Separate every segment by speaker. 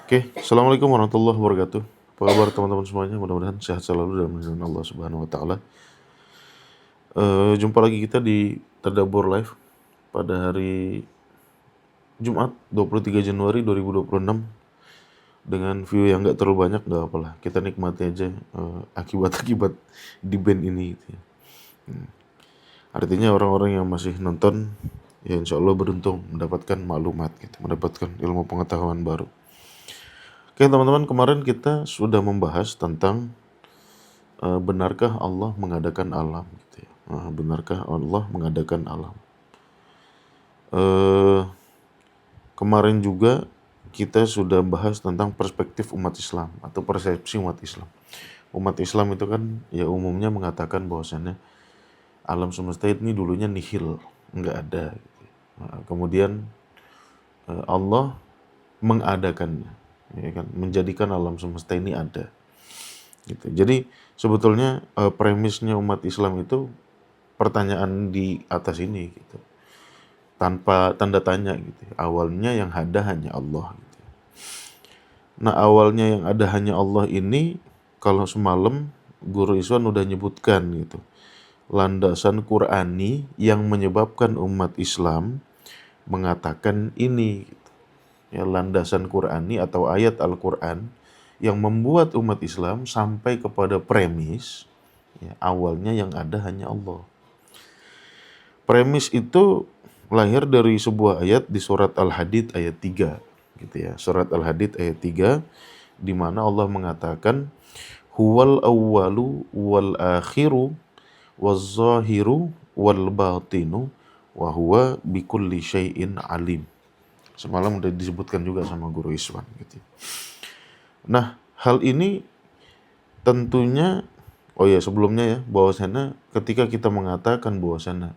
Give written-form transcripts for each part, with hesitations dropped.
Speaker 1: Oke, Assalamualaikum warahmatullahi wabarakatuh. Apa kabar teman-teman semuanya? Mudah-mudahan sehat selalu dalam lindungan Allah Subhanahu wa taala. Jumpa lagi kita di Tadabbur Live pada hari Jumat 23 Januari 2026 dengan view yang nggak terlalu banyak, nggak apalah. Kita nikmati aja akibat-akibat di band ini gitu ya. Artinya orang-orang yang masih nonton ya insya Allah beruntung mendapatkan maklumat gitu, mendapatkan ilmu pengetahuan baru. Oke teman-teman, kemarin kita sudah membahas tentang benarkah Allah mengadakan alam gitu ya. Benarkah Allah mengadakan alam? Eh, Kemarin juga kita sudah bahas tentang perspektif umat Islam atau persepsi umat Islam. Umat Islam itu kan ya umumnya mengatakan bahwasannya alam semesta ini dulunya nihil, nggak ada. Gitu. Kemudian Allah mengadakannya, ya kan, menjadikan alam semesta ini ada. Gitu. Jadi sebetulnya premisnya umat Islam itu pertanyaan di atas ini gitu, tanpa tanda tanya gitu. Awalnya yang ada hanya Allah gitu. Nah, awalnya yang ada hanya Allah ini kalau semalam Guru Iswan udah nyebutkan gitu. Landasan Qur'ani yang menyebabkan umat Islam mengatakan ini gitu. Ya, landasan Qur'ani atau ayat Al-Qur'an yang membuat umat Islam sampai kepada premis ya, awalnya yang ada hanya Allah. Premis itu lahir dari sebuah ayat di surat Al-Hadid ayat 3 gitu ya. Surat Al-Hadid ayat 3 di mana Allah mengatakan huwal awwalu wal akhiru waz zahiru wal batinu wa huwa bikulli syai'in alim. Semalam udah disebutkan juga sama Guru Iswan gitu. Nah, hal ini tentunya sebelumnya ya bahwasanya ketika kita mengatakan bahwasanya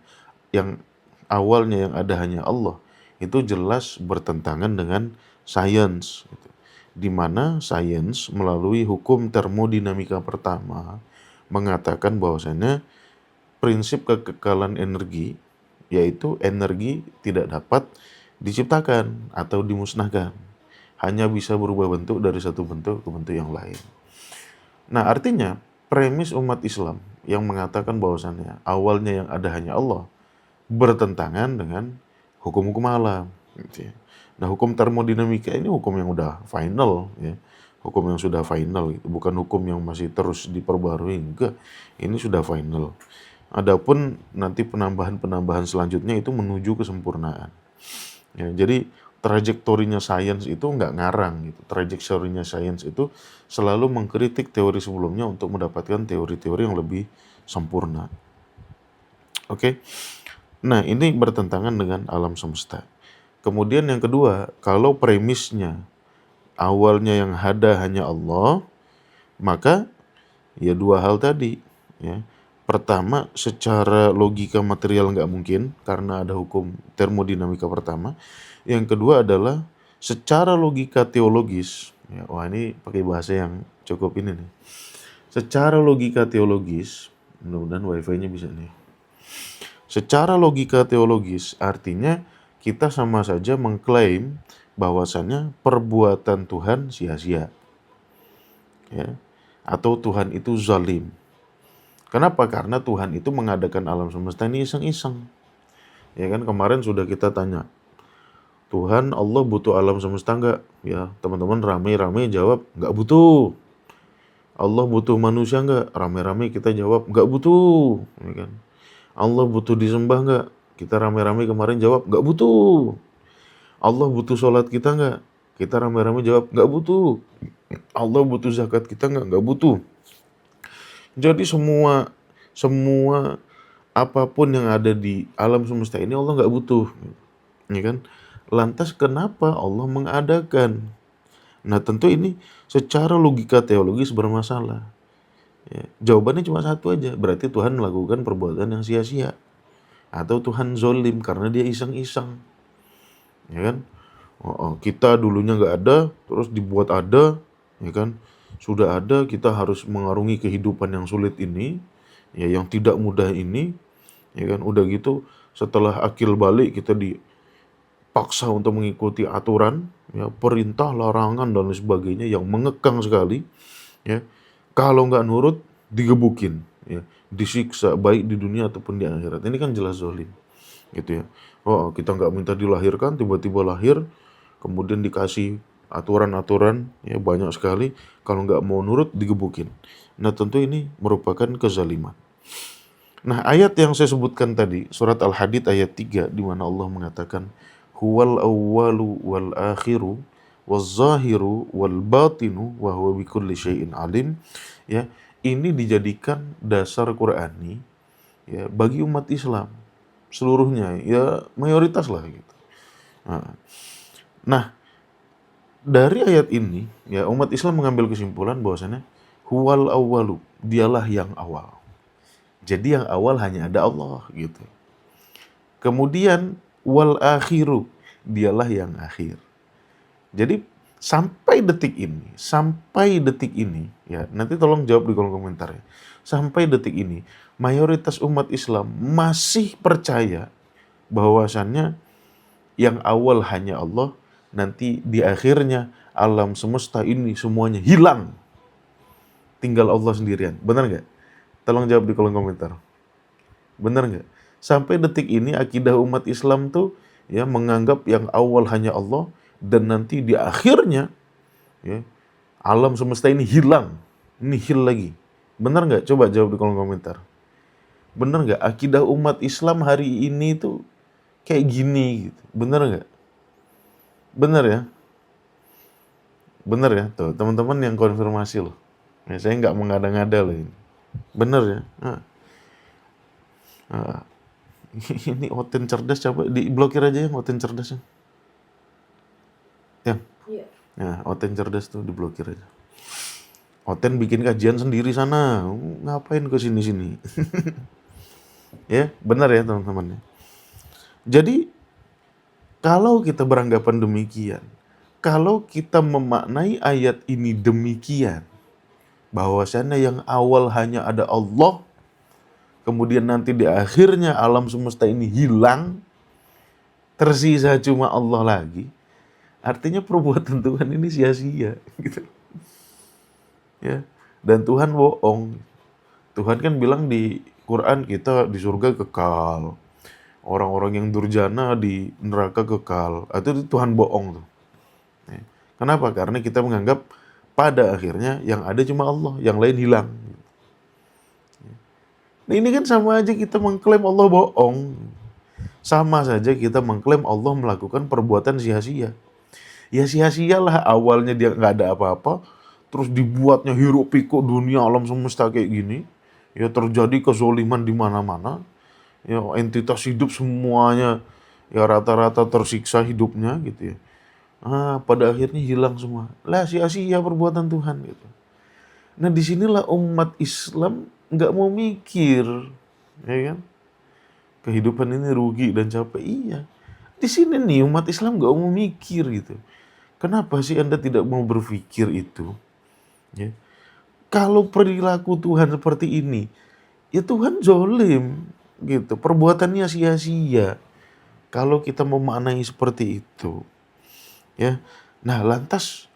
Speaker 1: yang awalnya yang ada hanya Allah, itu jelas bertentangan dengan sains gitu. Di mana sains melalui hukum termodinamika pertama mengatakan bahwasanya prinsip kekekalan energi yaitu energi tidak dapat diciptakan atau dimusnahkan, hanya bisa berubah bentuk dari satu bentuk ke bentuk yang lain. Nah, artinya premis umat Islam yang mengatakan bahwasannya awalnya yang ada hanya Allah bertentangan dengan hukum-hukum alam gitu ya. Nah, hukum termodinamika ini hukum yang udah final ya. Hukum yang sudah final gitu. Bukan hukum yang masih terus diperbarui, enggak. Ini sudah final. Adapun nanti penambahan-penambahan selanjutnya itu menuju kesempurnaan. Ya, jadi trajektorinya sains itu nggak ngarang gitu. Trajektorinya sains itu selalu mengkritik teori sebelumnya untuk mendapatkan teori-teori yang lebih sempurna. Oke. Nah, ini bertentangan dengan alam semesta. Kemudian yang kedua, kalau premisnya awalnya yang ada hanya Allah, maka ya dua hal tadi ya. Pertama, secara logika material nggak mungkin karena ada hukum termodinamika pertama. Yang kedua adalah secara logika teologis. Ya, wah ini pakai bahasa yang cukup ini nih. Secara logika teologis, mudah-mudahan wifi-nya bisa nih. Secara logika teologis artinya kita sama saja mengklaim bahwasannya perbuatan Tuhan sia-sia. Ya. Atau Tuhan itu zalim. Kenapa? Karena Tuhan itu mengadakan alam semesta ini iseng-iseng. Ya kan kemarin sudah kita tanya, Tuhan Allah butuh alam semesta enggak? Ya teman-teman rame-rame jawab enggak butuh. Allah butuh manusia enggak? Rame-rame kita jawab enggak butuh. Ya kan? Allah butuh disembah enggak? Kita rame-rame kemarin jawab enggak butuh. Allah butuh sholat kita enggak? Kita rame-rame jawab enggak butuh. Allah butuh zakat kita enggak? Enggak butuh. Jadi semua apapun yang ada di alam semesta ini Allah nggak butuh, ya kan? Lantas kenapa Allah mengadakan? Nah tentu ini secara logika teologis bermasalah. Ya, jawabannya cuma satu aja, berarti Tuhan melakukan perbuatan yang sia-sia. Atau Tuhan zolim karena dia iseng-iseng. Ya kan? Kita dulunya nggak ada, terus dibuat ada, ya kan? Sudah ada, kita harus mengarungi kehidupan yang sulit ini, ya yang tidak mudah ini, ya kan? Udah gitu, setelah akil balik kita dipaksa untuk mengikuti aturan, ya, perintah, larangan dan lain sebagainya yang mengekang sekali, ya. Kalau nggak nurut digebukin, ya, disiksa baik di dunia ataupun di akhirat. Ini kan jelas zalim, gitu ya. Oh, kita nggak minta dilahirkan, tiba-tiba lahir, kemudian dikasih aturan-aturan, ya, banyak sekali. Kalau nggak mau nurut digebukin. Nah, tentu ini merupakan kezaliman. Nah, ayat yang saya sebutkan tadi, surat Al-Hadid ayat 3, di mana Allah mengatakan, Huwal awwalu wal akhiru waz zahiru wal batinu wa huwa bikulli syai'in alim. Ya, ini dijadikan dasar Qur'ani, ya, bagi umat Islam seluruhnya, ya mayoritas lah gitu. Nah, dari ayat ini, ya, umat Islam mengambil kesimpulan bahwasanya huwal awwalu, dialah yang awal. Jadi yang awal hanya ada Allah gitu. Kemudian wal akhiru, dialah yang akhir. Jadi sampai detik ini, ya, nanti tolong jawab di kolom komentar ya. Sampai detik ini, mayoritas umat Islam masih percaya bahwasannya yang awal hanya Allah, nanti di akhirnya alam semesta ini semuanya hilang. Tinggal Allah sendirian. Benar nggak? Tolong jawab di kolom komentar. Benar nggak? Sampai detik ini akidah umat Islam tuh, ya, menganggap yang awal hanya Allah dan nanti di akhirnya, ya, alam semesta ini hilang, nihil lagi. Benar nggak? Coba jawab di kolom komentar. Benar nggak? Akidah umat Islam hari ini tuh kayak gini gitu. Benar nggak? Benar ya? Benar ya? Tuh, teman-teman yang konfirmasi loh. Ya, saya nggak mengada-ngada loh ini. Benar ya? Nah, ini Oten cerdas, coba diblokir aja yang Oten cerdasnya. Ya.
Speaker 2: Iya.
Speaker 1: Nah, Oten cerdas tuh diblokir aja. Oten bikin kajian sendiri sana. Ngapain ke sini-sini? Ya, benar ya teman-teman. Jadi, kalau kita beranggapan demikian, kalau kita memaknai ayat ini demikian, bahwasannya yang awal hanya ada Allah, kemudian nanti di akhirnya alam semesta ini hilang, tersisa cuma Allah lagi, artinya perbuatan Tuhan ini sia-sia gitu. Ya. Dan Tuhan bohong. Tuhan kan bilang di Quran kita di surga kekal. Orang-orang yang durjana di neraka kekal. Itu Tuhan bohong tuh. Ya. Kenapa? Karena kita menganggap pada akhirnya yang ada cuma Allah, yang lain hilang. Nah, ini kan sama aja kita mengklaim Allah bohong. Sama saja kita mengklaim Allah melakukan perbuatan sia-sia. Ya sia-sialah, awalnya dia nggak ada apa-apa, terus dibuatnya hiruk pikuk dunia alam semesta kayak gini, ya terjadi kezoliman di mana-mana, ya entitas hidup semuanya ya rata-rata tersiksa hidupnya gitu ya. Pada akhirnya hilang semua. Lah sia-sia perbuatan Tuhan gitu. Nah disinilah umat Islam nggak mau mikir, ya kan? Kehidupan ini rugi dan capek. Iya. Di sini nih umat Islam nggak mau mikir gitu. Kenapa sih Anda tidak mau berpikir itu? Ya. Kalau perilaku Tuhan seperti ini, ya Tuhan zolim gitu. Perbuatannya sia-sia. Kalau kita memaknai seperti itu, ya. Nah, lantas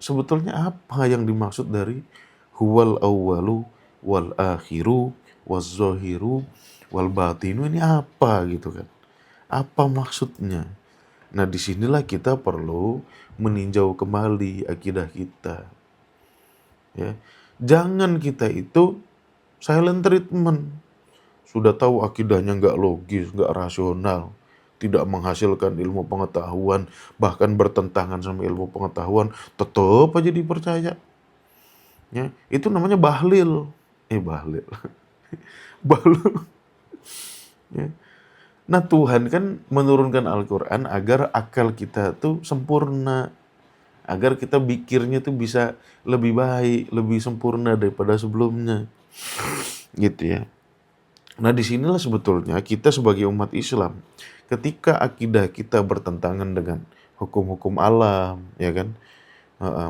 Speaker 1: sebetulnya apa yang dimaksud dari huwal awwalu wal akhiru waz zahiru wal batinu, ini apa gitu kan? Apa maksudnya? Nah, disinilah kita perlu meninjau kembali akidah kita. Ya. Jangan kita itu silent treatment. Sudah tahu akidahnya nggak logis, nggak rasional, tidak menghasilkan ilmu pengetahuan, bahkan bertentangan sama ilmu pengetahuan, tetap aja dipercaya. Ya, itu namanya bahlil. Bahlil. Bahlil. Ya. Nah, Tuhan kan menurunkan Al-Quran agar akal kita tuh sempurna. Agar kita pikirnya tuh bisa lebih baik, lebih sempurna daripada sebelumnya. Gitu ya. Nah, disinilah sebetulnya kita sebagai umat Islam, ketika akidah kita bertentangan dengan hukum-hukum alam, ya kan?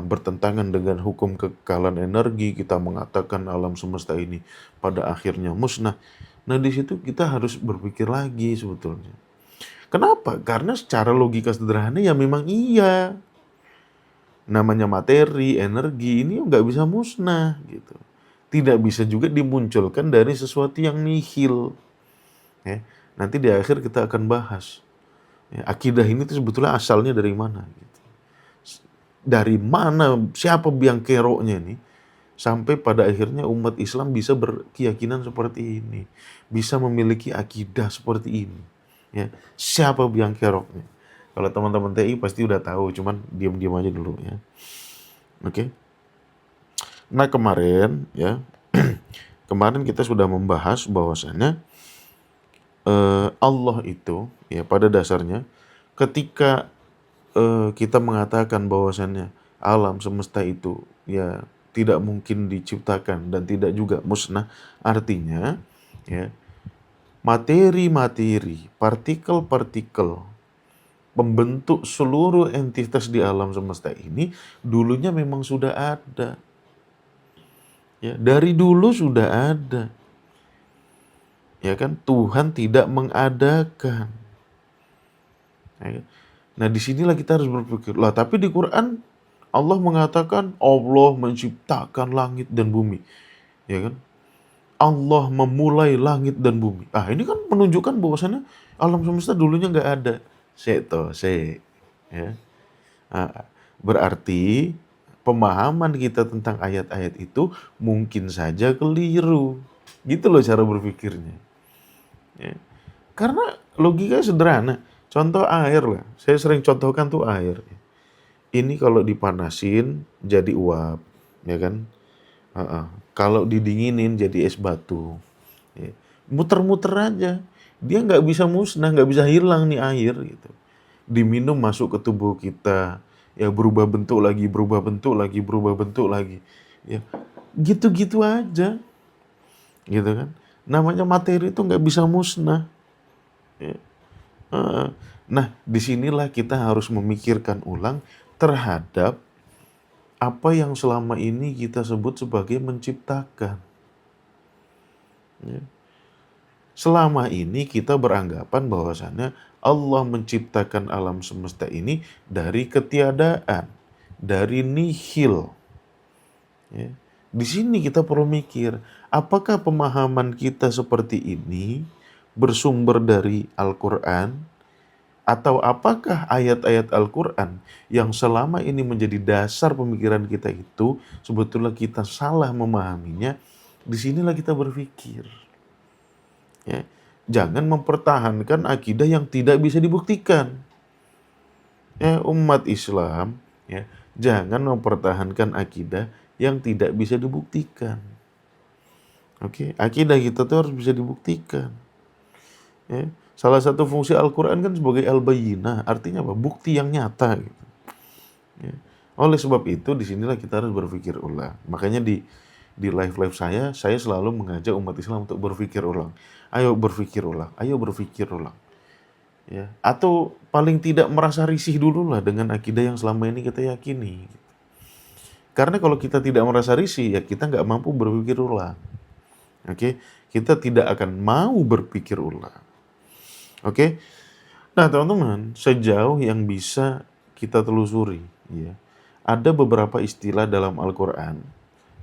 Speaker 1: Bertentangan dengan hukum kekekalan energi, kita mengatakan alam semesta ini pada akhirnya musnah. Nah, di situ kita harus berpikir lagi sebetulnya. Kenapa? Karena secara logika sederhana ya memang iya. Namanya materi, energi ini nggak bisa musnah gitu. Tidak bisa juga dimunculkan dari sesuatu yang nihil. Ya. Nanti di akhir kita akan bahas. Ya, akidah ini tuh sebetulnya asalnya dari mana? Gitu. Dari mana? Siapa biang keroknya ini? Sampai pada akhirnya umat Islam bisa berkeyakinan seperti ini, bisa memiliki akidah seperti ini. Ya, siapa biang keroknya? Kalau teman-teman TI pasti udah tahu, cuman diam-diam aja dulu ya. Oke. Nah kemarin ya, kemarin kita sudah membahas bahwasannya Allah itu ya pada dasarnya ketika kita mengatakan bahwasannya alam semesta itu ya tidak mungkin diciptakan dan tidak juga musnah, artinya ya materi-materi, partikel-partikel pembentuk seluruh entitas di alam semesta ini dulunya memang sudah ada. Ya, dari dulu sudah ada. Ya kan, Tuhan tidak mengadakan. Ya, nah, disinilah kita harus berpikir, lah tapi di Quran Allah mengatakan Allah menciptakan langit dan bumi. Ya kan? Allah memulai langit dan bumi. Ah, ini kan menunjukkan bahwasannya alam semesta dulunya nggak ada. Ya. Ah, berarti pemahaman kita tentang ayat-ayat itu mungkin saja keliru. Gitu loh cara berpikirnya. Ya. Karena logikanya sederhana. Contoh air lah. Saya sering contohkan tuh air. Ini kalau dipanasin jadi uap, ya kan? Kalau didinginin jadi es batu. Ya. Muter-muter aja. Dia nggak bisa musnah, nggak bisa hilang nih air gitu. Diminum masuk ke tubuh kita, ya berubah bentuk lagi, berubah bentuk lagi, berubah bentuk lagi. Ya, gitu-gitu aja, gitu kan? Namanya materi itu nggak bisa musnah. Ya. Nah, disinilah kita harus memikirkan ulang terhadap apa yang selama ini kita sebut sebagai menciptakan. Ya. Selama ini kita beranggapan bahwasannya Allah menciptakan alam semesta ini dari ketiadaan, dari nihil. Ya. Di sini kita perlu mikir, apakah pemahaman kita seperti ini bersumber dari Al-Quran, atau apakah ayat-ayat Al-Quran yang selama ini menjadi dasar pemikiran kita itu sebetulnya kita salah memahaminya. Disinilah kita berpikir. Ya. Jangan mempertahankan akidah yang tidak bisa dibuktikan. Ya, umat Islam, ya, jangan mempertahankan akidah yang tidak bisa dibuktikan. Oke, akidah kita tuh harus bisa dibuktikan. Ya. Salah satu fungsi Al-Quran kan sebagai al-bayyinah, artinya apa? Bukti yang nyata. Gitu. Ya. Oleh sebab itu, disinilah kita harus berpikir ulang. Makanya di live-live saya selalu mengajak umat Islam untuk berpikir ulang. Ayo berpikir ulang, ayo berpikir ulang. Ya. Atau paling tidak merasa risih dulu lah dengan akidah yang selama ini kita yakini. Karena kalau kita tidak merasa risih, ya kita nggak mampu berpikir ulang. Oke, kita tidak akan mau berpikir ulang. Oke, nah teman-teman, sejauh yang bisa kita telusuri, ya, ada beberapa istilah dalam Al-Quran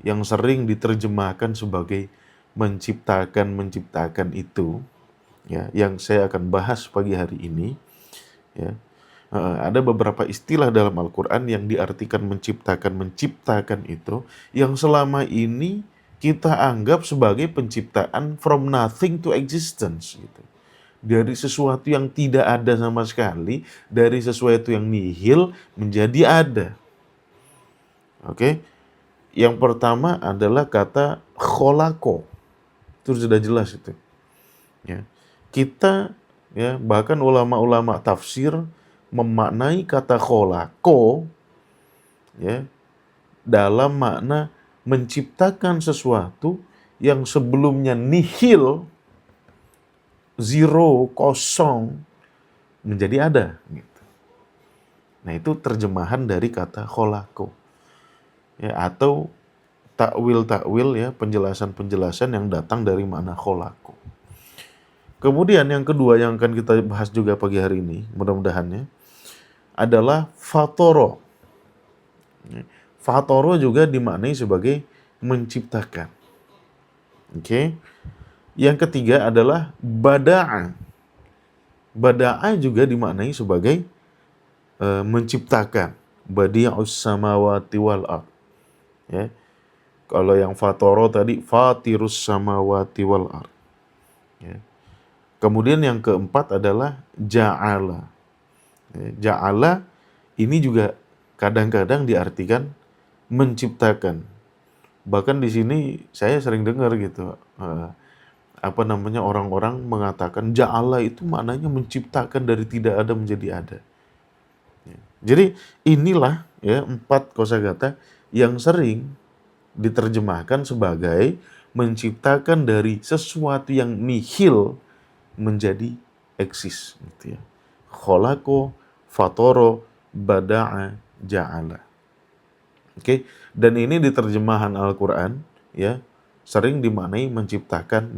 Speaker 1: yang sering diterjemahkan sebagai menciptakan itu, ya, yang saya akan bahas pagi hari ini, ya. Ada beberapa istilah dalam Al-Quran yang diartikan menciptakan itu, yang selama ini kita anggap sebagai penciptaan from nothing to existence, gitu. Dari sesuatu yang tidak ada sama sekali, dari sesuatu yang nihil menjadi ada. Oke, yang pertama adalah kata kholako. Itu sudah jelas itu. Ya. Kita, ya, bahkan ulama-ulama tafsir memaknai kata kholako, ya, dalam makna menciptakan sesuatu yang sebelumnya nihil, zero, kosong, menjadi ada. Gitu. Nah, itu terjemahan dari kata kholako. Ya, atau takwil-takwil, ya, penjelasan-penjelasan yang datang dari makna kholako. Kemudian yang kedua yang akan kita bahas juga pagi hari ini, mudah-mudahan ya, adalah fatoro. Fatoro juga dimaknai sebagai menciptakan. Oke. Yang ketiga adalah bada'a. Bada'a juga dimaknai sebagai menciptakan. Badi'us samawati wal ard. Ya. Kalau yang fatoro tadi fatirus samawati wal ard. Ya. Kemudian yang keempat adalah ja'ala. Ya, ja'ala ini juga kadang-kadang diartikan menciptakan. Bahkan di sini saya sering dengar gitu, orang-orang mengatakan ja'ala itu maknanya menciptakan dari tidak ada menjadi ada. Ya. Jadi inilah ya 4 kosakata yang sering diterjemahkan sebagai menciptakan dari sesuatu yang nihil menjadi eksis gitu ya. Kholako, fatoro, bada'a, ja'ala. Oke, dan ini di terjemahan Al-Qur'an ya sering dimaknai menciptakan.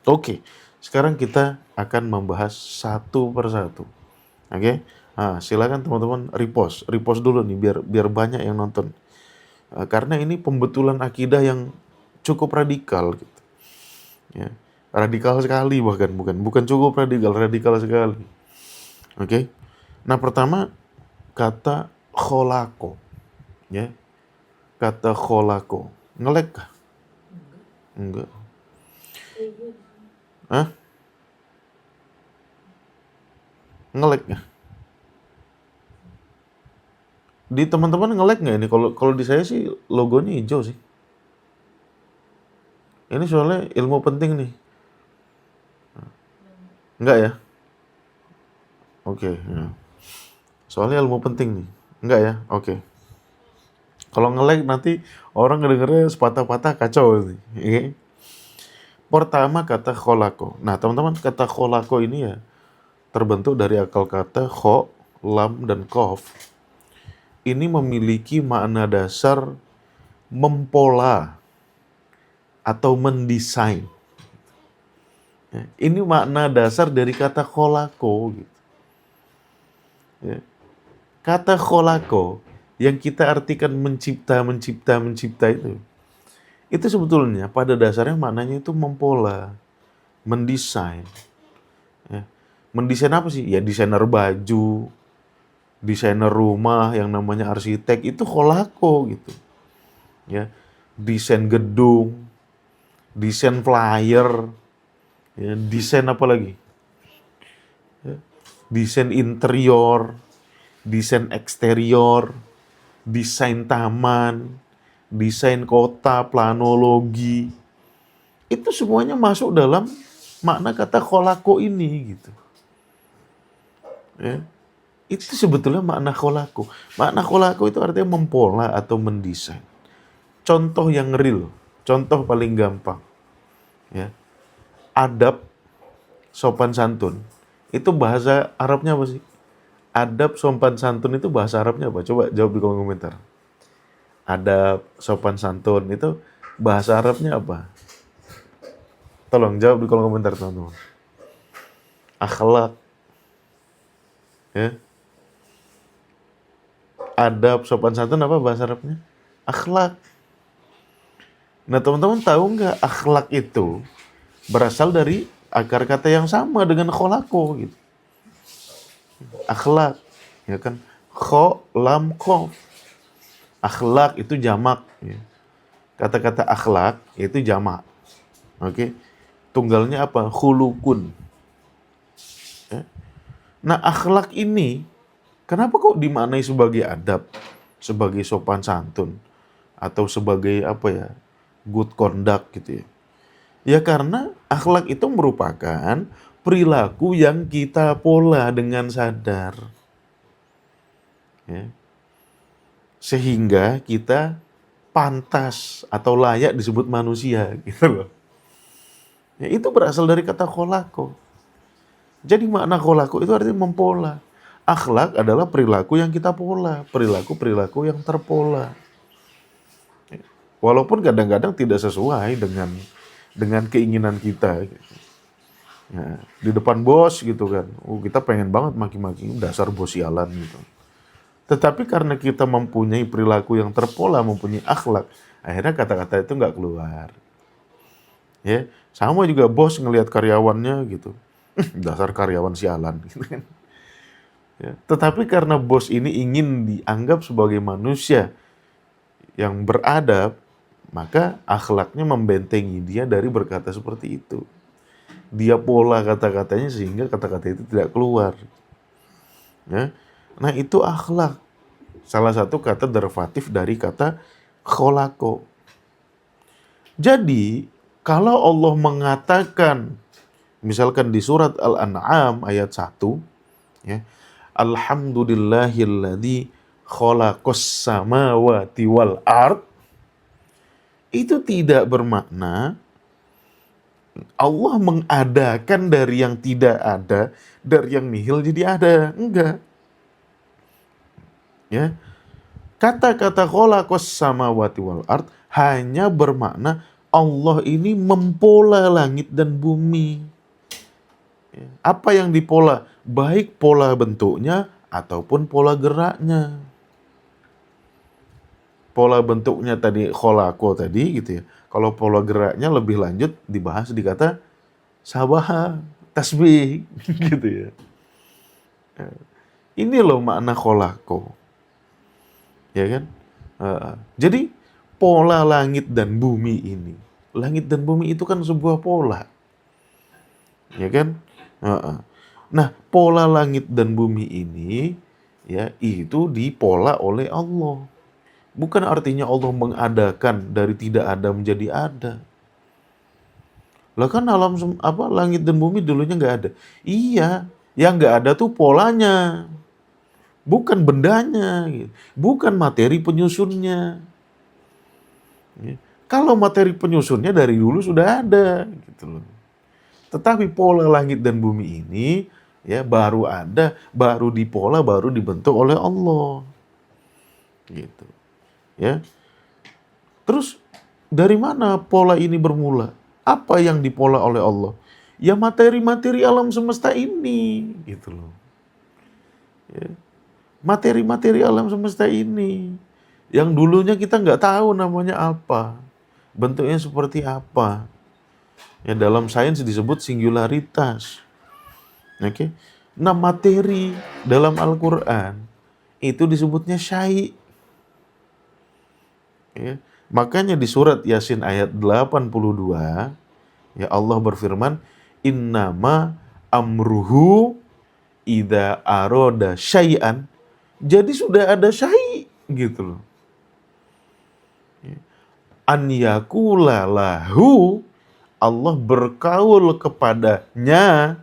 Speaker 1: Oke, sekarang kita akan membahas satu persatu. Oke. Nah, silakan teman-teman repost dulu nih biar banyak yang nonton. Karena ini pembetulan akidah yang cukup radikal gitu. Ya. Radikal sekali bahkan bukan cukup radikal sekali. Oke. Nah, pertama kata kholako. Ya. Kata kholako. Ngelek kah? Enggak. Hah? Ngelek kah? Di teman-teman ngelek nggak ini? Kalau di saya sih logonya hijau sih. Ini soalnya ilmu penting nih. Enggak ya? Oke. Ya. Soalnya ilmu penting nih. Enggak ya? Oke. Kalau nge-lag nanti orang ngedengernya sepatah-patah kacau nih. Oke. Pertama kata kholako. Nah teman-teman kata kholako ini ya terbentuk dari akal kata kho, lam, dan kof. Ini memiliki makna dasar mempola atau mendesain. Ya, ini makna dasar dari kata kholako. Gitu. Ya. Kata kholako yang kita artikan mencipta itu sebetulnya pada dasarnya maknanya itu mempola, mendesain. Ya. Mendesain apa sih? Ya desainer baju, desainer rumah yang namanya arsitek itu kholako gitu. Ya. Desain gedung, desain flyer, ya, desain apa lagi? Ya. Desain interior, desain eksterior, desain taman, desain kota, planologi. Itu semuanya masuk dalam makna kata kholako ini gitu. Ya. Itu sebetulnya makna kholako. Makna kholako itu artinya mempola atau mendesain. Contoh yang real, contoh paling gampang. Ya. Adab, sopan santun. Itu bahasa Arabnya apa sih? Adab, sopan santun itu bahasa Arabnya apa? Coba jawab di kolom komentar. Adab, sopan santun itu bahasa Arabnya apa? Tolong jawab di kolom komentar teman-teman. Akhlak. Ya. Adab, sopan santun apa bahasa Arabnya? Akhlak. Nah teman-teman tahu nggak akhlak itu berasal dari akar kata yang sama dengan kholako gitu. Akhlak, ya kan? Kho, lam, kof. Akhlak itu jamak. Ya. Kata-kata akhlak itu jamak. Oke. Tunggalnya apa? Khulukun. Ya. Nah akhlak ini kenapa kok dimaknai sebagai adab, sebagai sopan santun, atau sebagai apa ya, good conduct gitu ya? Ya karena akhlak itu merupakan perilaku yang kita pola dengan sadar. Ya. Sehingga kita pantas atau layak disebut manusia gitu loh. Ya, itu berasal dari kata kholako. Jadi makna kholako itu artinya mempola. Akhlak adalah perilaku yang kita pola, perilaku yang terpola. Walaupun kadang-kadang tidak sesuai dengan keinginan kita. Ya, di depan bos gitu kan, kita pengen banget maki-maki dasar bos sialan gitu. Tetapi karena kita mempunyai perilaku yang terpola, mempunyai akhlak, akhirnya kata-kata itu nggak keluar. Ya, sama juga bos ngelihat karyawannya gitu, dasar karyawan sialan gitu kan. Ya. Tetapi karena bos ini ingin dianggap sebagai manusia yang beradab, maka akhlaknya membentengi dia dari berkata seperti itu. Dia pola kata-katanya sehingga kata-kata itu tidak keluar. Ya. Nah itu akhlak. Salah satu kata derivatif dari kata kholako. Jadi kalau Allah mengatakan, misalkan di surat Al-An'am ayat 1, ya, Alhamdulillahilladzi khalaqas samawati wal ard, itu tidak bermakna Allah mengadakan dari yang tidak ada, dari yang nihil jadi ada. Enggak. Ya. Kata-kata khalaqas samawati wal ard hanya bermakna Allah ini mempola langit dan bumi. Ya. Apa yang dipola? Baik pola bentuknya ataupun pola geraknya. Pola bentuknya tadi kholako tadi gitu ya. Kalau pola geraknya lebih lanjut dibahas di kata sabaha, tasbih gitu ya. Ini loh makna kholako. Ya kan? Jadi pola langit dan bumi ini. Langit dan bumi itu kan sebuah pola. Ya kan? Nah, pola langit dan bumi ini ya itu dipola oleh Allah. Bukan artinya Allah mengadakan dari tidak ada menjadi ada. Lah kan langit dan bumi dulunya nggak ada. Iya, yang nggak ada tuh polanya, bukan bendanya, gitu. Bukan materi penyusunnya. Ya. Kalau materi penyusunnya dari dulu sudah ada, gitu loh. Tetapi pola langit dan bumi ini ya baru ada, baru dipola, baru dibentuk oleh Allah, gitu. Ya. Terus dari mana pola ini bermula? Apa yang dipola oleh Allah? Ya materi-materi alam semesta ini, gitu loh. Ya. Materi-materi alam semesta ini. Yang dulunya kita nggak tahu namanya apa. Bentuknya seperti apa. Ya dalam sains disebut singularitas. Oke. Nah materi dalam Al-Quran itu disebutnya syai'. Ya. Makanya di surat Yasin ayat 82, ya Allah berfirman, innama amruhu idza aroda syai'an. Jadi sudah ada syai' gitu loh. An yakula lahu, Allah berkaul kepadanya.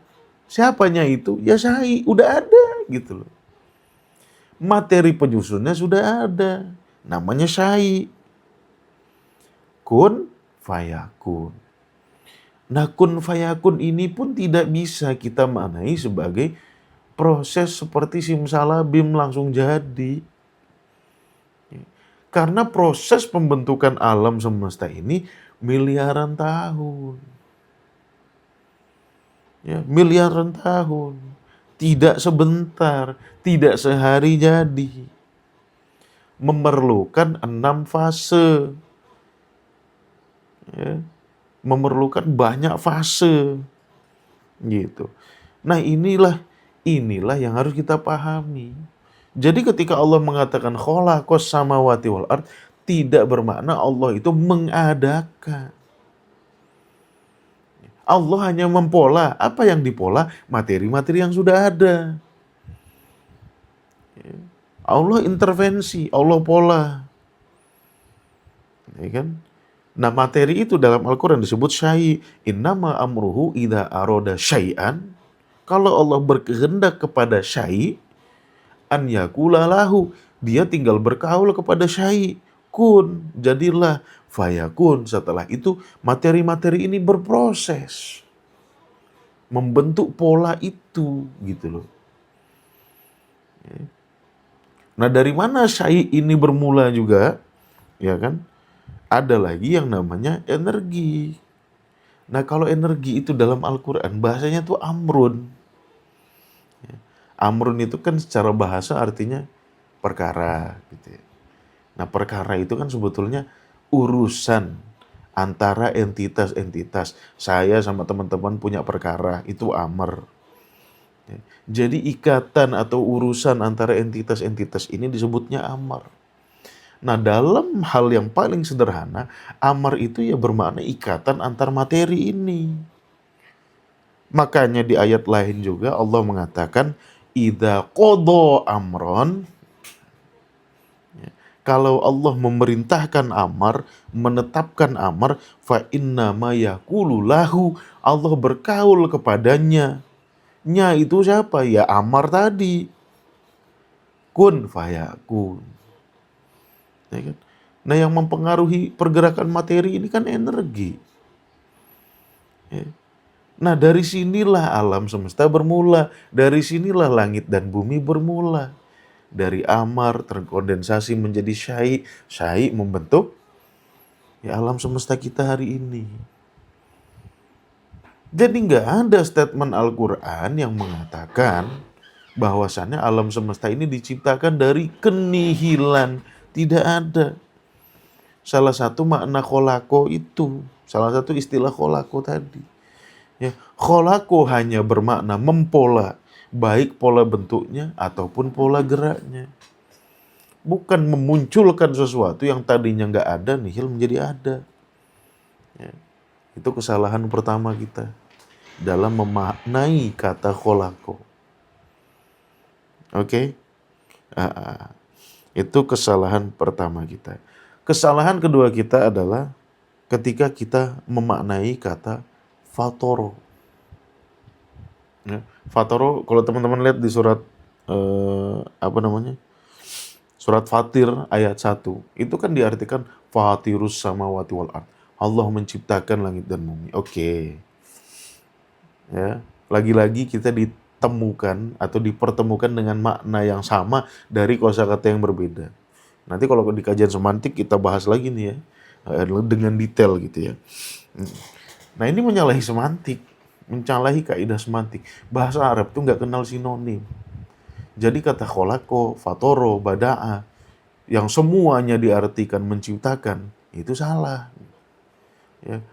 Speaker 1: Siapanya itu? Ya syai', udah ada gitu loh. Materi penyusunnya sudah ada. Namanya syai'. Kun fayakun. Nah kun fayakun ini pun tidak bisa kita maknai sebagai proses seperti simsalabim langsung jadi. Karena proses pembentukan alam semesta ini miliaran tahun. Ya, miliaran tahun. Tidak sebentar, tidak sehari jadi. Memerlukan 6 fase. Ya, memerlukan banyak fase. Gitu. Nah inilah yang harus kita pahami. Jadi ketika Allah mengatakan khalaqas samawati wal ard, tidak bermakna Allah itu mengadakan. Allah hanya mempola. Apa yang dipola? Materi-materi yang sudah ada. Allah intervensi, Allah pola. Ya kan? Nah materi itu dalam Al-Quran disebut syai'. Innama amruhu idza aroda syai'an. Kalau Allah berkehendak kepada syai', an yakula lahu, dia tinggal berkaul kepada syai', kun, jadilah, fayakun. Setelah itu materi-materi ini berproses membentuk pola itu, gitu loh. Nah dari mana syai' ini bermula juga, ya kan? Ada lagi yang namanya energi. Nah kalau energi itu dalam Al-Quran bahasanya tuh amrun. Amrun itu kan secara bahasa artinya perkara gitu ya. Nah, perkara itu kan sebetulnya urusan antara entitas-entitas. Saya sama teman-teman punya perkara, itu amar. Ya. Jadi ikatan atau urusan antara entitas-entitas ini disebutnya amar. Nah, dalam hal yang paling sederhana, amar itu ya bermakna ikatan antar materi ini. Makanya di ayat lain juga Allah mengatakan, idza qada amron, kalau Allah memerintahkan amar, menetapkan amar, fa inna ma yaqulu lahu, Allah berkaul kepadanya. Nya itu siapa? Ya amar tadi. Kun fayakun. Ya kan? Nah, yang mempengaruhi pergerakan materi ini kan energi. Ya. Nah, dari sinilah alam semesta bermula. Dari sinilah langit dan bumi bermula. Dari amar terkondensasi menjadi syai. Syai membentuk ya alam semesta kita hari ini. Jadi nggak ada statement Al-Quran yang mengatakan bahwasannya alam semesta ini diciptakan dari kenihilan. Tidak ada. Salah satu makna kholako itu, salah satu istilah kholako tadi. Ya, kholako hanya bermakna mempola, baik pola bentuknya ataupun pola geraknya. Bukan memunculkan sesuatu yang tadinya nggak ada, nihil menjadi ada. Ya, itu kesalahan pertama kita dalam memaknai kata kholako. Oke? Itu kesalahan pertama kita. Kesalahan kedua kita adalah ketika kita memaknai kata fatoro. Ya, fatoro, kalau teman-teman lihat di surat surat Fatir ayat 1, itu kan diartikan fatirus samawati wal ard. Allah menciptakan langit dan bumi. Oke. Ya, lagi-lagi kita ditemukan atau dipertemukan dengan makna yang sama dari kosakata yang berbeda. Nanti kalau di kajian semantik kita bahas lagi nih ya, dengan detail gitu ya. Nah, ini menyalahi semantik, menyalahi kaidah semantik. Bahasa Arab tuh nggak kenal sinonim. Jadi kata kholako, fatoro, bada'a, yang semuanya diartikan menciptakan, itu salah. Ya.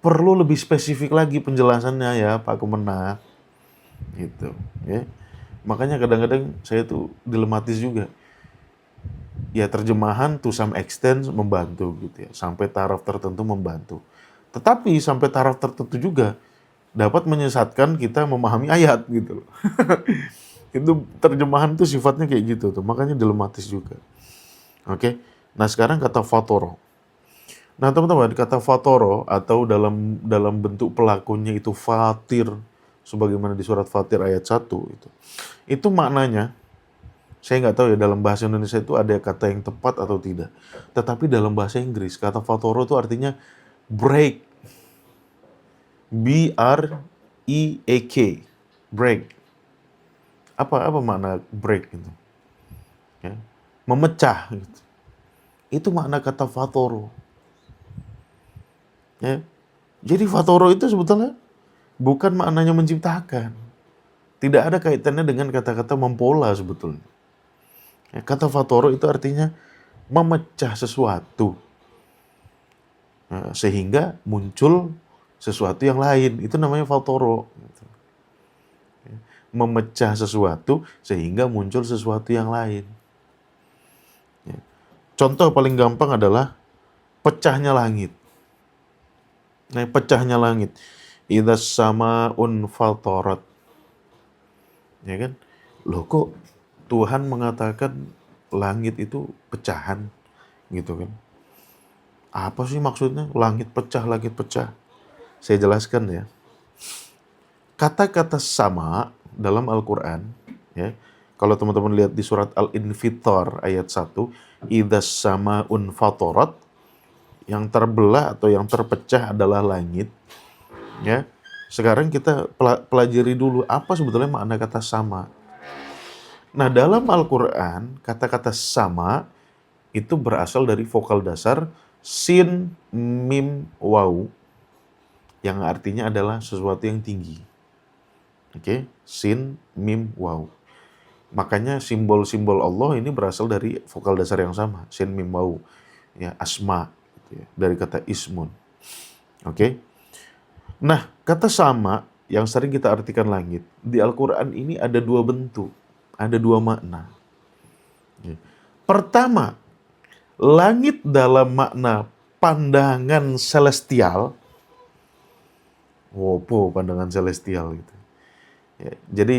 Speaker 1: Perlu lebih spesifik lagi penjelasannya ya Pak Kemenak. Gitu. Ya. Makanya kadang-kadang saya tuh dilematis juga. Ya, terjemahan to some extent membantu gitu ya. Sampai taraf tertentu membantu. Tetapi sampai taraf tertentu juga dapat menyesatkan kita memahami ayat gitu loh. Itu terjemahan tuh sifatnya kayak gitu tuh. Makanya dilematis juga. Oke. Nah, sekarang kata fatoro. Nah, teman-teman, kata fatoro atau dalam bentuk pelakunya itu fatir, sebagaimana di surat Fatir ayat 1 itu. Itu maknanya, saya nggak tahu ya dalam bahasa Indonesia itu ada kata yang tepat atau tidak. Tetapi dalam bahasa Inggris, kata fatoro itu artinya break. B-R-E-A-K. Break. Apa makna break itu? Ya. Memecah gitu. Itu makna kata fatoro. Ya. Jadi fatoro itu sebetulnya bukan maknanya menciptakan. Tidak ada kaitannya dengan kata-kata mempola sebetulnya. Ya, kata fatoro itu artinya memecah sesuatu. Sehingga muncul sesuatu yang lain. Itu namanya fatoro. Memecah sesuatu sehingga muncul sesuatu yang lain. Ya. Contoh paling gampang adalah pecahnya langit. Nah, pecahnya langit. Idza sama'un fatarat. Ya kan? Loh, kok Tuhan mengatakan langit itu pecahan gitu kan? Apa sih maksudnya langit pecah, langit pecah? Saya jelaskan ya. Kata-kata sama dalam Al-Quran, ya, kalau teman-teman lihat di surat Al-Infitar ayat 1, idza sama'un fatarat, yang terbelah atau yang terpecah adalah langit. Ya. Sekarang kita pelajari dulu apa sebetulnya makna kata sama. Nah, dalam Al-Quran, kata-kata sama itu berasal dari vokal dasar sin, mim, waw, yang artinya adalah sesuatu yang tinggi. Oke, sin, mim, waw. Makanya simbol-simbol Allah ini berasal dari vokal dasar yang sama, sin mim waw, ya, asma, gitu ya, dari kata ismun. Oke. Nah, kata sama yang sering kita artikan langit, di Al-Quran ini ada dua bentuk, ada dua makna. Ya. Pertama, langit dalam makna pandangan celestial. Wopo pandangan celestial gitu. Ya, jadi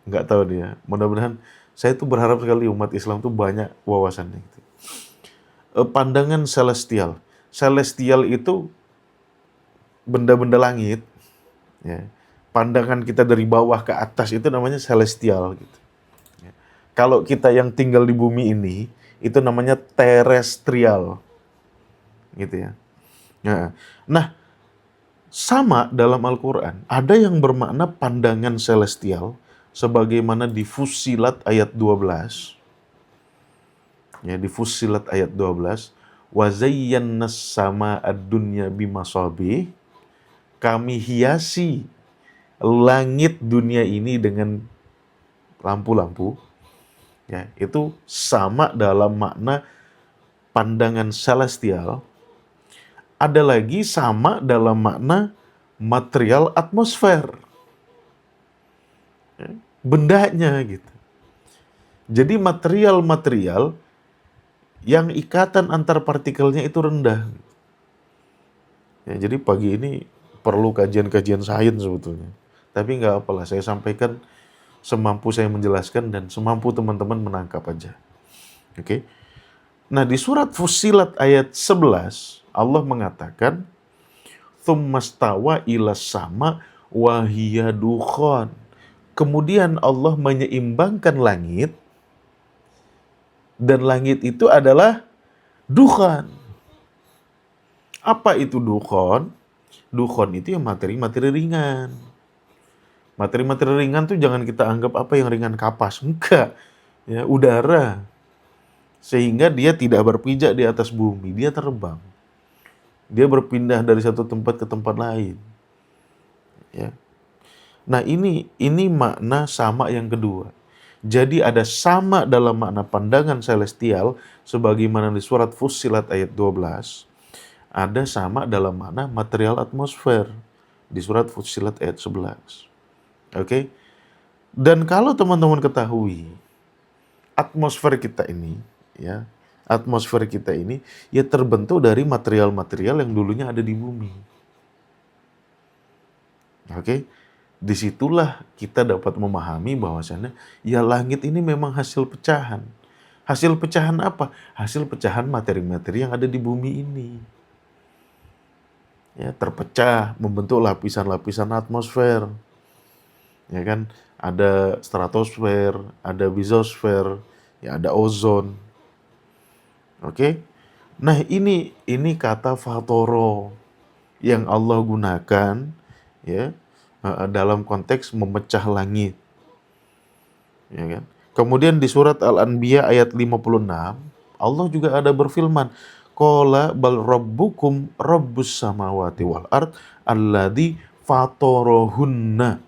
Speaker 1: nggak tahu dia. Mudah-mudahan saya tuh berharap sekali umat Islam tuh banyak wawasannya. Gitu. Pandangan celestial. Celestial itu benda-benda langit. Ya. Pandangan kita dari bawah ke atas itu namanya celestial. Gitu. Ya. Kalau kita yang tinggal di bumi ini, itu namanya terestrial. Gitu ya. Nah, sama dalam Al-Quran, ada yang bermakna pandangan celestial, sebagaimana di Fussilat ayat 12. Ya, di Fussilat ayat 12. وَزَيَّنَّا السَّمَاءَ الدُّنْيَا بِمَصَابِيحَ. Kami hiasi langit dunia ini dengan lampu-lampu. Ya, itu sama dalam makna pandangan celestial. Ada lagi sama dalam makna material atmosfer. Bendanya gitu. Jadi material-material yang ikatan antar partikelnya itu rendah. Ya, jadi pagi ini perlu kajian-kajian sains sebetulnya. Tapi nggak apalah, saya sampaikan semampu saya menjelaskan dan semampu teman-teman menangkap aja. Oke. Nah, di surat Fussilat ayat 11, Allah mengatakan, "Tsummastawa ilas sama wa hiya dukhan." Kemudian Allah menyeimbangkan langit, dan langit itu adalah dukhan. Apa itu dukhan? Dukhan itu yang materi-materi ringan. Materi-materi ringan tuh jangan kita anggap apa yang ringan kapas. Enggak. Ya, udara. Sehingga dia tidak berpijak di atas bumi. Dia terbang. Dia berpindah dari satu tempat ke tempat lain. Ya. Nah, ini makna sama yang kedua. Jadi ada sama dalam makna pandangan celestial, sebagaimana di surat Fussilat ayat 12. Ada sama dalam makna material atmosfer di surat Fussilat ayat 11. Oke? Dan kalau teman-teman ketahui, atmosfer kita ini, ya, atmosfer kita ini ya terbentuk dari material-material yang dulunya ada di bumi. Oke? Disitulah kita dapat memahami bahwasannya ya langit ini memang hasil pecahan. Hasil pecahan apa? Hasil pecahan materi-materi yang ada di bumi ini. Ya, terpecah, membentuk lapisan-lapisan atmosfer. Ya kan? Ada stratosfer, ada bizosfer, ya ada ozon. Oke? Nah, ini kata fatoro yang Allah gunakan ya dalam konteks memecah langit. Ya kan? Kemudian di surat Al-Anbiya ayat 56, Allah juga ada berfirman, qala bal rabbukum rabbus samawati wal ard alladzi fatorohunna.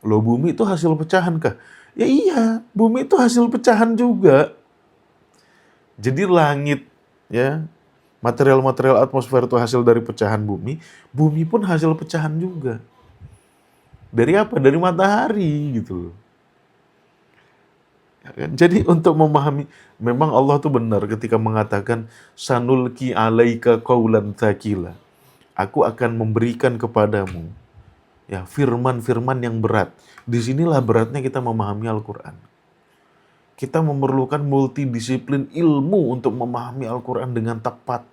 Speaker 1: Loh, bumi itu hasil pecahan kah? Ya iya, bumi itu hasil pecahan juga. Jadi langit, ya, material-material atmosfer itu hasil dari pecahan bumi, bumi pun hasil pecahan juga. Dari apa? Dari matahari gitu loh. Ya kan? Jadi untuk memahami, memang Allah tuh benar ketika mengatakan sanulki alaika qaulan tsaqila. Aku akan memberikan kepadamu ya firman-firman yang berat. Disinilah beratnya kita memahami Al-Quran. Kita memerlukan multidisiplin ilmu untuk memahami Al-Quran dengan tepat,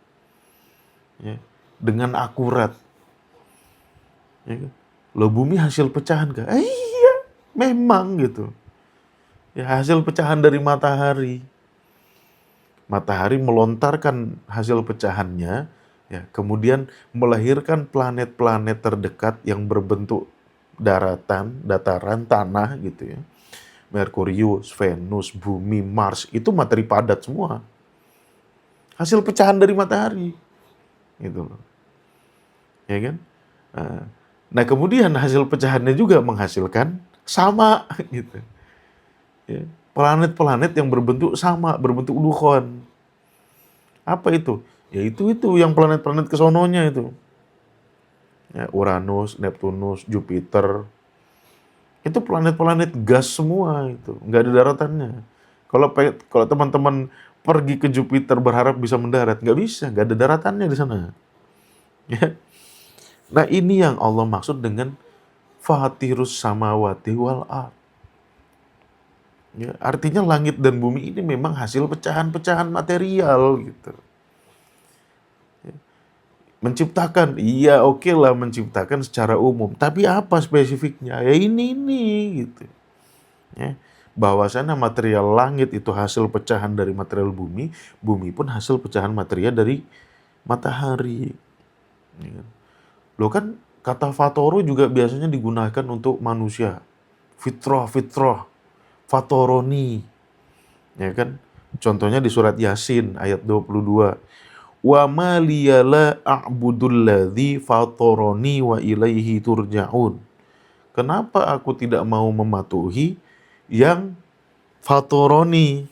Speaker 1: ya, dengan akurat. Ya kan? Loh, bumi hasil pecahan kah? Iya, memang gitu. Ya, hasil pecahan dari matahari. Matahari melontarkan hasil pecahannya, ya, kemudian melahirkan planet-planet terdekat yang berbentuk dataran, tanah gitu ya. Merkurius, Venus, Bumi, Mars, itu materi padat semua. Hasil pecahan dari matahari. Gitu loh. Ya kan? Nah, kemudian hasil pecahannya juga menghasilkan sama gitu. Ya. Planet-planet yang berbentuk sama, berbentuk dukhon. Apa itu? Ya itu yang planet-planet kesononya itu. Ya, Uranus, Neptunus, Jupiter. Itu planet-planet gas semua itu, nggak ada daratannya. Kalau teman-teman pergi ke Jupiter berharap bisa mendarat, nggak bisa, nggak ada daratannya di sana. Ya. Nah ini yang Allah maksud dengan fatirus samawati wal ard. Ya, artinya langit dan bumi ini memang hasil pecahan-pecahan material gitu. Menciptakan, iya oke lah menciptakan secara umum, tapi apa spesifiknya? Ya ini gitu. Ya. Bahwasanya material langit itu hasil pecahan dari material bumi, bumi pun hasil pecahan material dari matahari. Ya kan? Loh kan kata fatoro juga biasanya digunakan untuk manusia. Fitrah, fatoroni. Ya kan? Contohnya di surat Yasin ayat 22. Wa ma liyala a'budul ladzi fatoroni wa ilaihi turja'un. Kenapa aku tidak mau mematuhi yang fatoroni?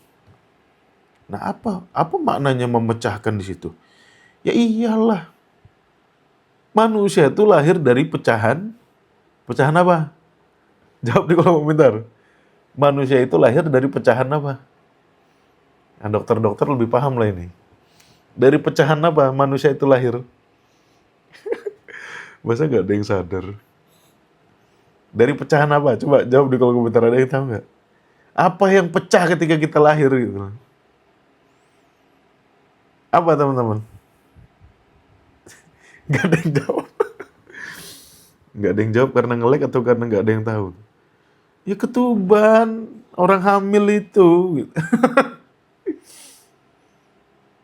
Speaker 1: Nah, apa maknanya memecahkan di situ? Ya iyalah, manusia itu lahir dari pecahan. Pecahan apa? Jawab di kolom komentar. Manusia itu lahir dari pecahan apa? Nah, dokter-dokter lebih paham lah ini. Dari pecahan apa manusia itu lahir? Masa nggak ada yang sadar? Dari pecahan apa? Coba jawab di kolom komentar, ada yang tahu nggak? Apa yang pecah ketika kita lahir gitu? Apa teman-teman? Nggak ada yang jawab. Nggak ada yang jawab karena nge-lag atau karena nggak ada yang tahu? Ya ketuban, orang hamil itu. Gitu.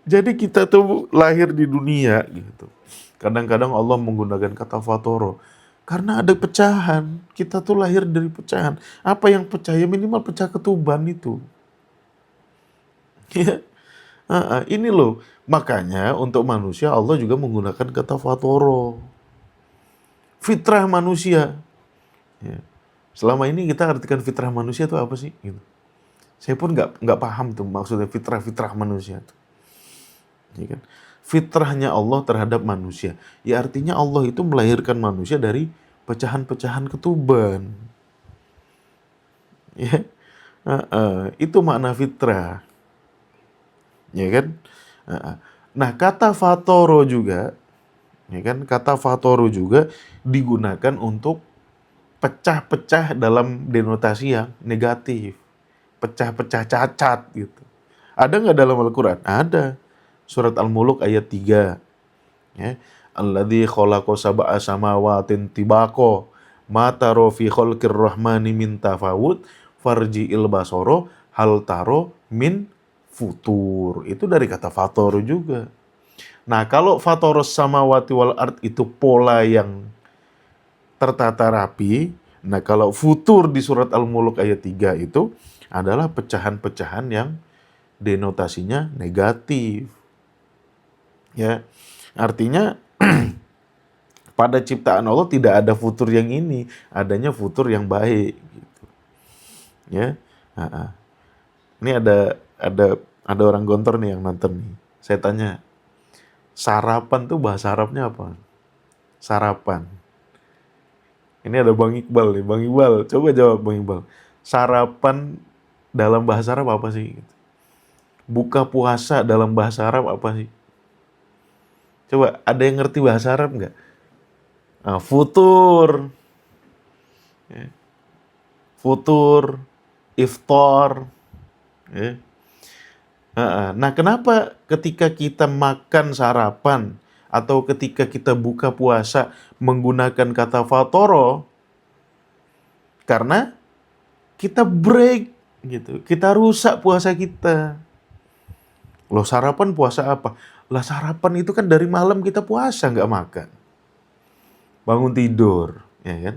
Speaker 1: Jadi kita tuh lahir di dunia gitu. Kadang-kadang Allah menggunakan kata fatoro. Karena ada pecahan. Kita tuh lahir dari pecahan. Apa yang pecah? Ya minimal pecah ketuban itu. Ya. Ini loh. Makanya untuk manusia Allah juga menggunakan kata fatoro. Fitrah manusia. Ya. Selama ini kita artikan fitrah manusia itu apa sih? Gitu. Saya pun nggak paham tuh maksudnya fitrah manusia tuh. Ya kan? Fitrahnya Allah terhadap manusia. Ya artinya Allah itu melahirkan manusia dari pecahan-pecahan ketuban. Ya, itu makna fitrah. Ya kan? Nah kata fatoro juga, ya kan? Kata fatoro juga digunakan untuk pecah-pecah dalam denotasi yang negatif. Pecah-pecah cacat gitu. Ada nggak dalam Al-Quran? Ada. Surat Al-Muluk ayat 3. Ya. Alladzi khalaqa sab'a samawatin tibaqo ma taro fi khalqir rahmani min tafawut farji'il basara hal taro min futur. Itu dari kata fator juga. Nah, kalau fatoros samawati wal ard itu pola yang tertata rapi. Nah, kalau futur di surat Al-Muluk ayat 3 itu adalah pecahan-pecahan yang denotasinya negatif. Ya. Artinya pada ciptaan Allah tidak ada futur yang ini, adanya futur yang baik gitu. Ya. Ini ada orang gontor nih yang nonton nih. Saya tanya, sarapan tuh bahasa Arabnya apa? Sarapan. Ini ada Bang Iqbal nih. Bang Iqbal, coba jawab Bang Iqbal. Sarapan dalam bahasa Arab apa sih? Buka puasa dalam bahasa Arab apa sih? Coba, ada yang ngerti bahasa Arab nggak? Nah, futur. Ya. Futur, iftar. Ya. Nah, kenapa ketika kita makan sarapan atau ketika kita buka puasa menggunakan kata fatoro? Karena kita break gitu. Kita rusak puasa kita. Loh sarapan puasa apa? Lah sarapan itu kan dari malam kita puasa nggak makan. Bangun tidur, ya kan?